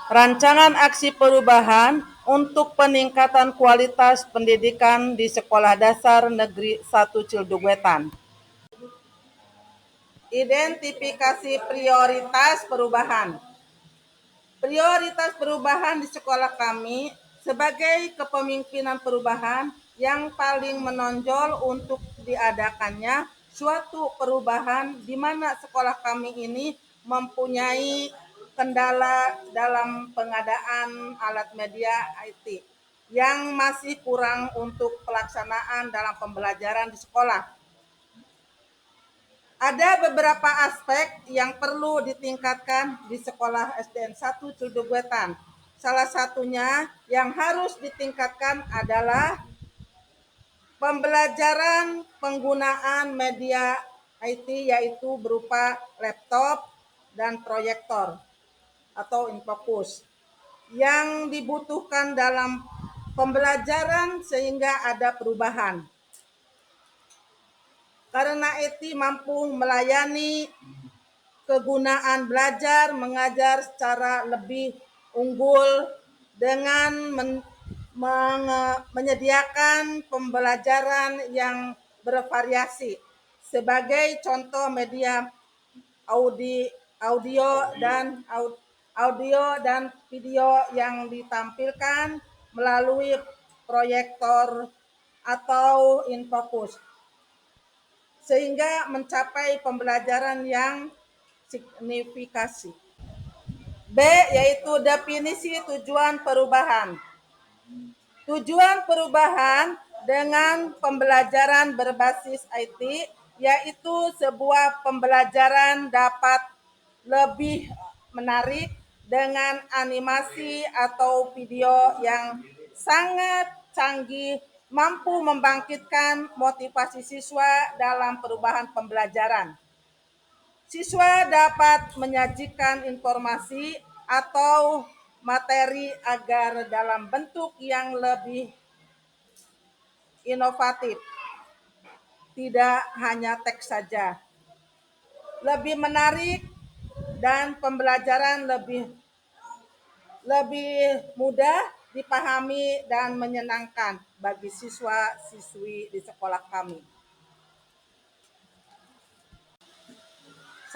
Rancangan aksi perubahan untuk peningkatan kualitas pendidikan di Sekolah Dasar Negeri 1 Cilduguetan. Identifikasi prioritas perubahan. Prioritas perubahan di sekolah kami sebagai kepemimpinan perubahan yang paling menonjol untuk diadakannya suatu perubahan di mana sekolah kami ini mempunyai kendala dalam pengadaan alat media IT yang masih kurang untuk pelaksanaan dalam pembelajaran di sekolah. Ada beberapa aspek yang perlu ditingkatkan di sekolah SDN 1 Cilduguetan. Salah satunya yang harus ditingkatkan adalah pembelajaran penggunaan media IT yaitu berupa laptop dan proyektor atau infocus yang dibutuhkan dalam pembelajaran sehingga ada perubahan. Karena IT mampu melayani kegunaan belajar mengajar secara lebih unggul dengan menyediakan pembelajaran yang bervariasi. Sebagai contoh media audio dan video yang ditampilkan melalui proyektor atau infocus sehingga mencapai pembelajaran yang signifikasi. B. Yaitu definisi tujuan perubahan. Tujuan perubahan dengan pembelajaran berbasis IT yaitu sebuah pembelajaran dapat lebih menarik dengan animasi atau video yang sangat canggih, mampu membangkitkan motivasi siswa dalam perubahan pembelajaran. Siswa dapat menyajikan informasi atau materi agar dalam bentuk yang lebih inovatif, tidak hanya teks saja, lebih menarik dan pembelajaran lebih mudah dipahami dan menyenangkan bagi siswa-siswi di sekolah kami.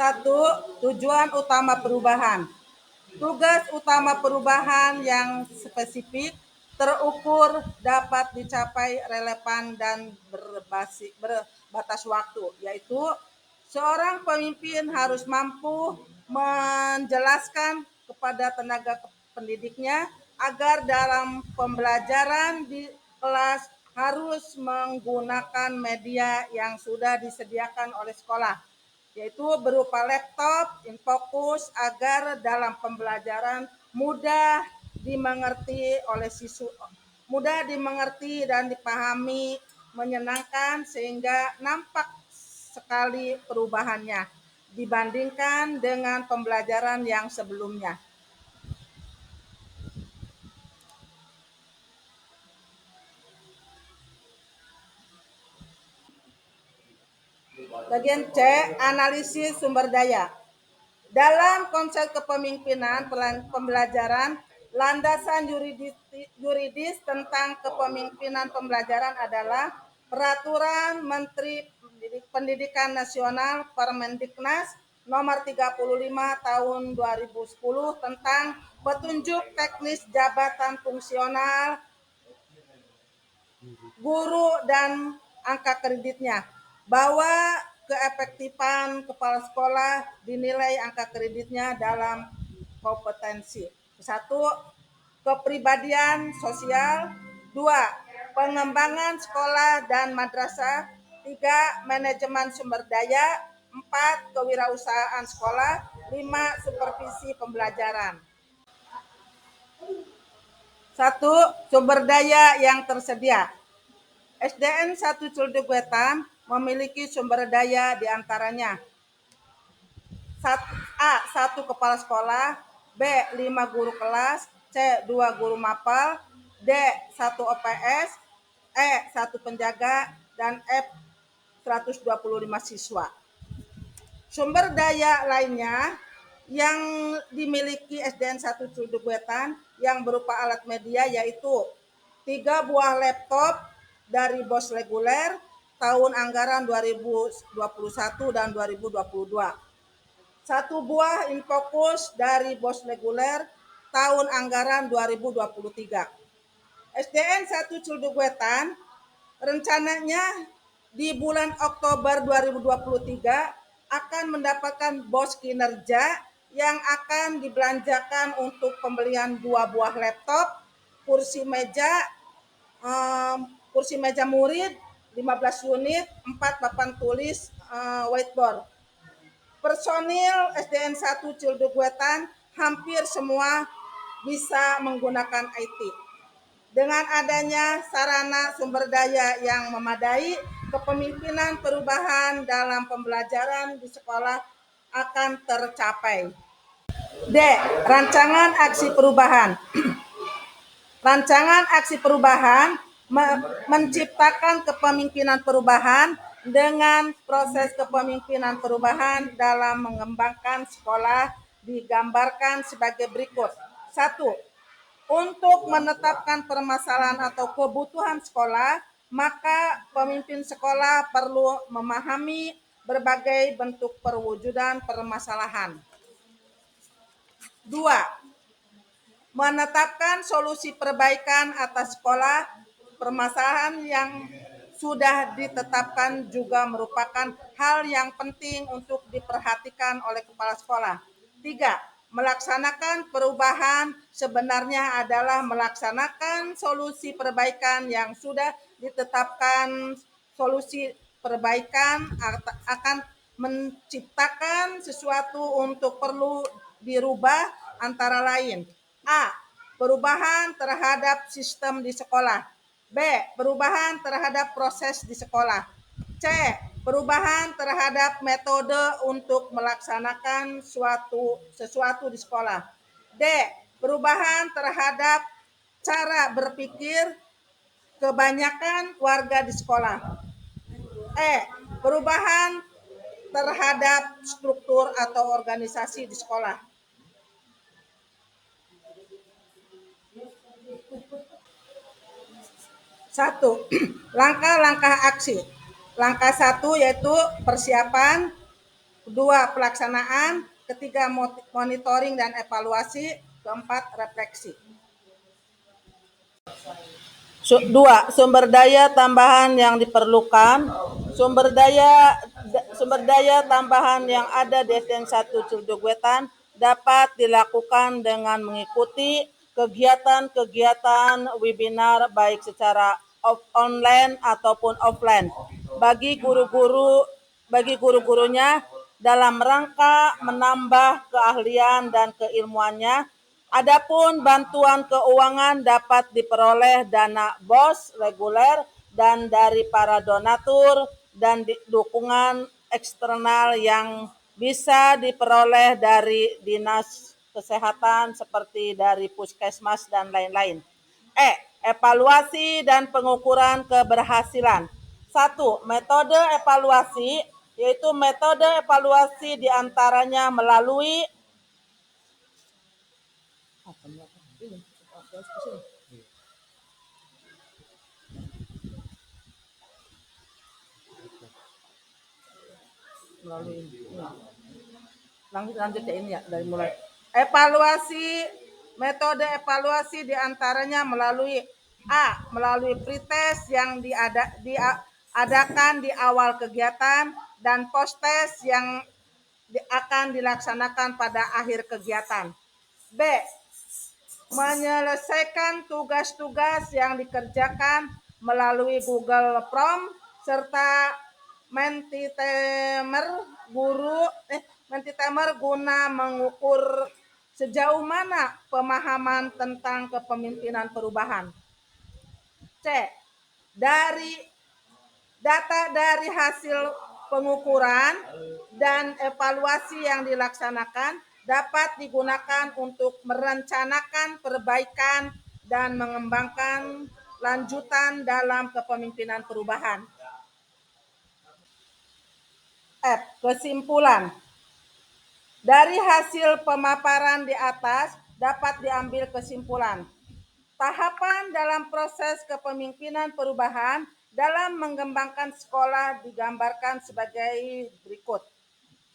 1. Tujuan utama perubahan. Tugas utama perubahan yang spesifik, terukur, dapat dicapai, relevan, dan berbatas waktu, yaitu seorang pemimpin harus mampu menjelaskan kepada tenaga pendidiknya agar dalam pembelajaran di kelas harus menggunakan media yang sudah disediakan oleh sekolah, yaitu berupa laptop, infocus, agar dalam pembelajaran mudah dimengerti dan dipahami, menyenangkan sehingga nampak sekali perubahannya dibandingkan dengan pembelajaran yang sebelumnya. Bagian C, analisis sumber daya. Dalam konsep kepemimpinan pembelajaran, landasan yuridis tentang kepemimpinan pembelajaran adalah Peraturan Menteri Pendidikan Nasional Permendiknas nomor 35 tahun 2010 tentang petunjuk teknis jabatan fungsional guru dan angka kreditnya, bahwa keefektifan kepala sekolah dinilai angka kreditnya dalam kompetensi. 1. Kepribadian sosial. 2. Pengembangan sekolah dan madrasah. 3. Manajemen sumber daya. 4. Kewirausahaan sekolah. 5. Supervisi pembelajaran. 1. Sumber daya yang tersedia. SDN 1 Cilduguetan memiliki sumber daya diantaranya A. 1 kepala sekolah, B. 5 guru kelas, C. 2 guru mapel, D. 1 OPS, E. 1 penjaga, dan F. 125 siswa. Sumber daya lainnya yang dimiliki SDN 1 Ciledug Wetan yang berupa alat media yaitu 3 buah laptop dari BOS reguler tahun anggaran 2021 dan 2022. 1 buah Infocus dari BOS reguler tahun anggaran 2023. SDN 1 Ciledug Wetan rencananya di bulan Oktober 2023 akan mendapatkan BOS kinerja yang akan dibelanjakan untuk pembelian 2 buah laptop, kursi meja, murid 15 unit, 4 papan tulis whiteboard. Personil SDN 1 Ciledug Wetan hampir semua bisa menggunakan IT. Dengan adanya sarana sumber daya yang memadai, kepemimpinan perubahan dalam pembelajaran di sekolah akan tercapai. D. Rancangan aksi perubahan. Rancangan aksi perubahan menciptakan kepemimpinan perubahan dengan proses kepemimpinan perubahan dalam mengembangkan sekolah digambarkan sebagai berikut. 1. Untuk menetapkan permasalahan atau kebutuhan sekolah, maka pemimpin sekolah perlu memahami berbagai bentuk perwujudan permasalahan. 2. Menetapkan solusi perbaikan atas sekolah. Permasalahan yang sudah ditetapkan juga merupakan hal yang penting untuk diperhatikan oleh kepala sekolah. 3. Melaksanakan perubahan sebenarnya adalah melaksanakan solusi perbaikan yang sudah ditetapkan. Solusi perbaikan akan menciptakan sesuatu untuk perlu dirubah antara lain. A. Perubahan terhadap sistem di sekolah. B. Perubahan terhadap proses di sekolah. C. Perubahan terhadap metode untuk melaksanakan sesuatu di sekolah. D. Perubahan terhadap cara berpikir kebanyakan warga di sekolah. E. Perubahan terhadap struktur atau organisasi di sekolah. 1. Langkah-langkah aksi. Langkah 1 yaitu persiapan, 2 pelaksanaan, 3 monitoring dan evaluasi, 4 refleksi. 2. Sumber daya tambahan yang diperlukan. Sumber daya tambahan yang ada di SDN 1 Ciledug Wetan dapat dilakukan dengan mengikuti kegiatan-kegiatan webinar baik secara online ataupun offline bagi guru-gurunya dalam rangka menambah keahlian dan keilmuannya. Adapun bantuan keuangan dapat diperoleh dana BOS reguler dan dari para donatur dan dukungan eksternal yang bisa diperoleh dari dinas kesehatan seperti dari puskesmas dan lain-lain. Evaluasi dan pengukuran keberhasilan. 1. Metode evaluasi, yaitu metode evaluasi diantaranya melalui lanjut ya ini ya dari mulai metode evaluasi diantaranya melalui melalui pretest yang diadakan di awal kegiatan dan post-test yang akan dilaksanakan pada akhir kegiatan. B. Menyelesaikan tugas-tugas yang dikerjakan melalui Google Form serta Mentimeter guna mengukur sejauh mana pemahaman tentang kepemimpinan perubahan. C. Data dari hasil pengukuran dan evaluasi yang dilaksanakan dapat digunakan untuk merencanakan perbaikan dan mengembangkan lanjutan dalam kepemimpinan perubahan. Kesimpulan. Dari hasil pemaparan di atas dapat diambil kesimpulan. Tahapan dalam proses kepemimpinan perubahan dalam mengembangkan sekolah digambarkan sebagai berikut.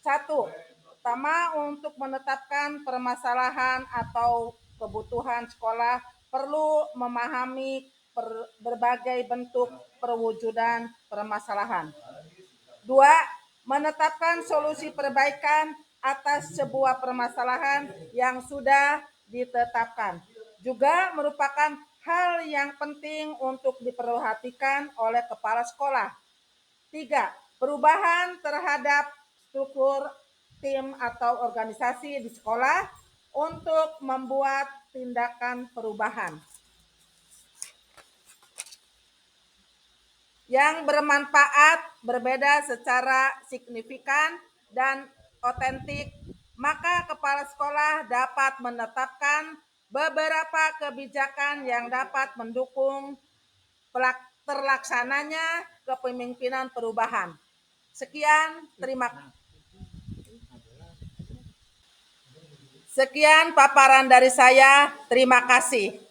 1. Pertama, untuk menetapkan permasalahan atau kebutuhan sekolah perlu memahami berbagai bentuk perwujudan permasalahan. 2. Menetapkan solusi perbaikan atas sebuah permasalahan yang sudah ditetapkan. Juga merupakan hal yang penting untuk diperhatikan oleh kepala sekolah. 3. Perubahan terhadap struktur tim atau organisasi di sekolah untuk membuat tindakan perubahan yang bermanfaat, berbeda secara signifikan dan otentik, maka kepala sekolah dapat menetapkan beberapa kebijakan yang dapat mendukung terlaksananya kepemimpinan perubahan. Sekian paparan dari saya. Terima kasih.